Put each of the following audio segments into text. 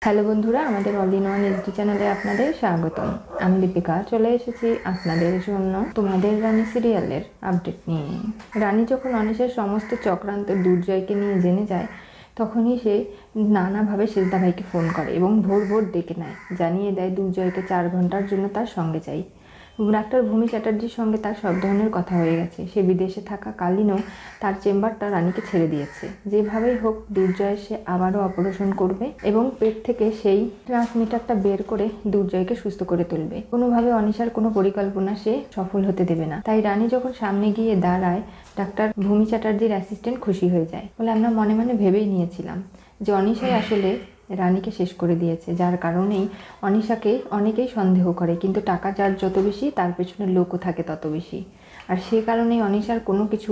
Hello বন্ধুরা, আমাদের all in one SD চ্যানেলে আপনাদের স্বাগতম। আমি দীপিকা চলে এসেছি আপনাদের জন্য তোমাদের রানী সিরিয়ালের আপডেট নিয়ে। রানী যখন অনিশার সমস্ত চক্রান্ত দুর্জয়কে নিয়ে জেনে যায়, তখনই সে নানাভাবে সেজদা ভাইকে ফোন করে এবং ভোর ভোর ডেকে নেয়, জানিয়ে দেয় দুর্জয়কে 4 ঘন্টার জন্য তার সঙ্গে চাই। ডাক্তার ভূমি চ্যাটার্জির সঙ্গে তার সব ধরনের কথা হয়ে গেছে। সে বিদেশে থাকা কালীনও তার চেম্বারটা রানীকে ছেড়ে দিয়েছে। যেভাবেই হোক দুর্জয় সে আবারও অপারেশন করবে এবং পেট থেকে সেই ট্রান্সমিটারটা বের করে দুর্জয়কে সুস্থ করে তুলবে। কোনোভাবে অনিশার কোনো পরিকল্পনা সে সফল হতে দেবে না। তাই রানী যখন সামনে গিয়ে দাঁড়ায়, ডাক্তার ভূমি চ্যাটার্জির অ্যাসিস্ট্যান্ট খুশি হয়ে যায়। বলে, আমরা মনে মনে ভেবেই নিয়েছিলাম যে অনিশাই আসলে রানীকে শেষ করে দিয়েছে, যার কারণেই অনিশাকে অনেকেই সন্দেহ করে, কিন্তু টাকা যার যত বেশি তার পেছনে লোকও থাকে তত বেশি। আর সে কারণেই অনিশার কোনো কিছু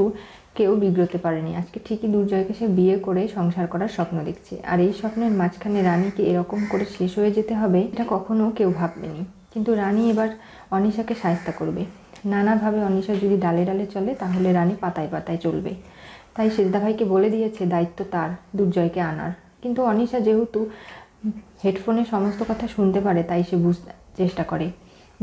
কেউ বিগ্রতে পারেনি। আজকে ঠিকই দুর্জয়কে সে বিয়ে করে সংসার করার স্বপ্ন দেখছে, আর এই স্বপ্নের মাঝখানে রানীকে এরকম করে শেষ হয়ে যেতে হবে এটা কখনো কেউ ভাববেনি। কিন্তু রানী এবার অনিশাকে শায়েস্তা করবে নানাভাবে। অনিশা যদি ডালে ডালে চলে, তাহলে রানী পাতায় পাতায় চলবে। তাই সেজদা ভাইকে বলে দিয়েছে দায়িত্ব তার দুর্জয়কে আনার। কিন্তু অনিশা যেহেতু হেডফোনে সমস্ত কথা শুনতে পারে, তাই সে বুঝতে চেষ্টা করে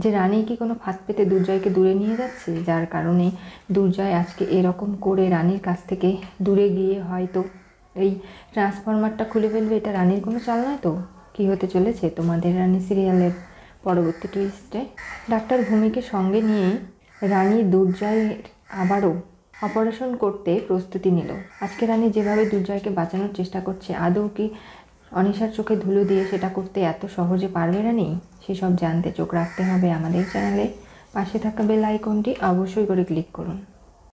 যে রানী কি কোনো ফাঁদ পেতে দুর্জয়কে দূরে নিয়ে যাচ্ছে, যার কারণে দুর্জয় আজকে এরকম করে রানীর কাছ থেকে দূরে গিয়ে হয়তো এই ট্রান্সফরমারটা খুলে ফেলবে। এটা রানীর কোনো চাল নয় তো। কী হতে চলেছে তোমাদের রানী সিরিয়ালের পরবর্তী টুইস্টে? ডাক্তার ভূমিকে সঙ্গে নিয়ে রানী দুর্জয়ের আবারও অপারেশন করতে প্রস্তুতি নিল। আজকে রানী যেভাবে দুর্জয়কে বাঁচানোর চেষ্টা করছে, আদৌ কি অনিশার চোখে ধুলো দিয়ে সেটা করতে এত সহজে পারবে রানী? সেসব জানতে চোখ রাখতে হবে আমাদের চ্যানেলে। পাশে থাকা বেল আইকনটি অবশ্যই করে ক্লিক করুন।